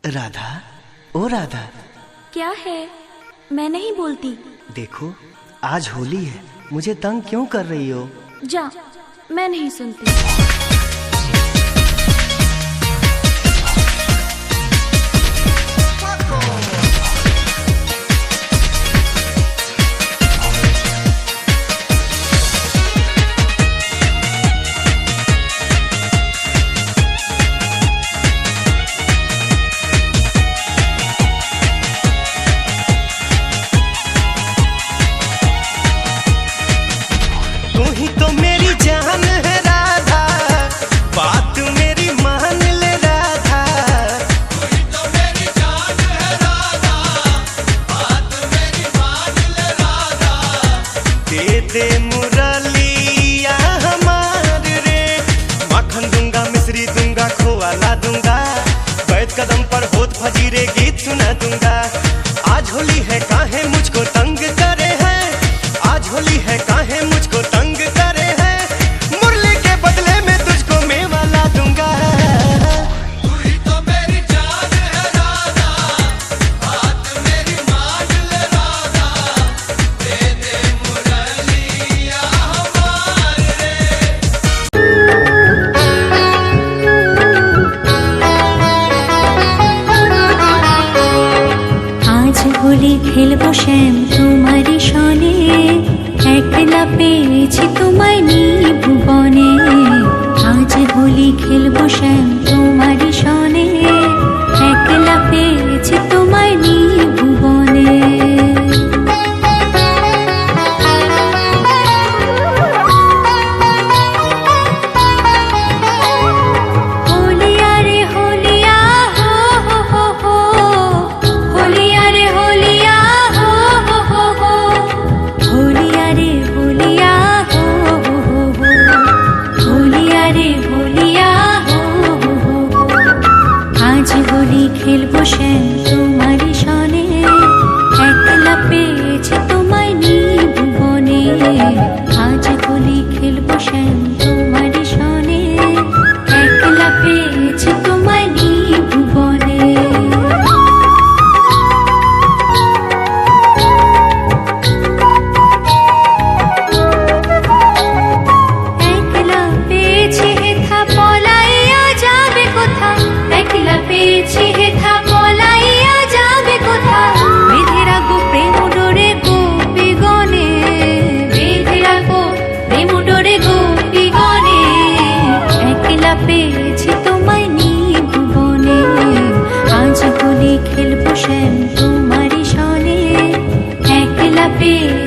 राधा, ओ राधा। क्या है? मैं नहीं बोलती। देखो आज होली है, मुझे तंग क्यों कर रही हो? जा, मैं नहीं सुनती। तो मेरी जान है राधा, बात मेरी मान ले राधा। तो मेरी जान है राधा, बात मेरी मान ले राधा। दे मुरलिया हमार रे, माखन दूंगा मिश्री दूंगा खोआ ला दूंगा। बैठ कदम पर होत फजीरे गीत सुना दूंगा। आज होली है काहे मुझको तंग करे है, आज होली है काहे मुझको तंग करे है। मुरली के बदले में तुझको मेवा ला दूंगा। तू ही तो मेरी जान है राधा, बात मेरी मान ले राधा। दे मुरलिया हमार रे। आज होली खेलबो श्याम तुम्हारी सने, একলা পেয়েছি তোমায় নিভুবনে। আজ হোলি খেলবো শ্যাম তোমারি সনে, একলা পেয়েছি তোমায় নিভুবনে। হোলিয়া রে হোলিয়া হো হো হো হো, হোলিয়া রে হোলিয়া হো হো হো হো, হোলিয়া রে হোলিয়া হো হো হো হো, হোলিয়া রে হোলিয়া হো হো হো হো। আজ হোলি খেলবো শ্যাম তোমারি সনে, একলা পেয়েছি তোমায় নিভুবনে। আজ হোলি খেলবো শ্যাম তোমারি সনে, একলা পেয়েছি তোমায় নিভুবনে। একলা পেয়েছি হেথা পলাইয়া যাবে কোথা, একলা পেয়েছি হেথা পলাইয়া যাবে কোথা। বেঁধে রাখবো প্রেম ডোরে গোপীগণে, বেঁধে রাখবো প্রেম ডোরে গোপীগণে। একলা পেয়েছি তোমায় নিভুবনে। আজ হোলি খেলবো শ্যাম তোমারি সনে, একলা পেয়ে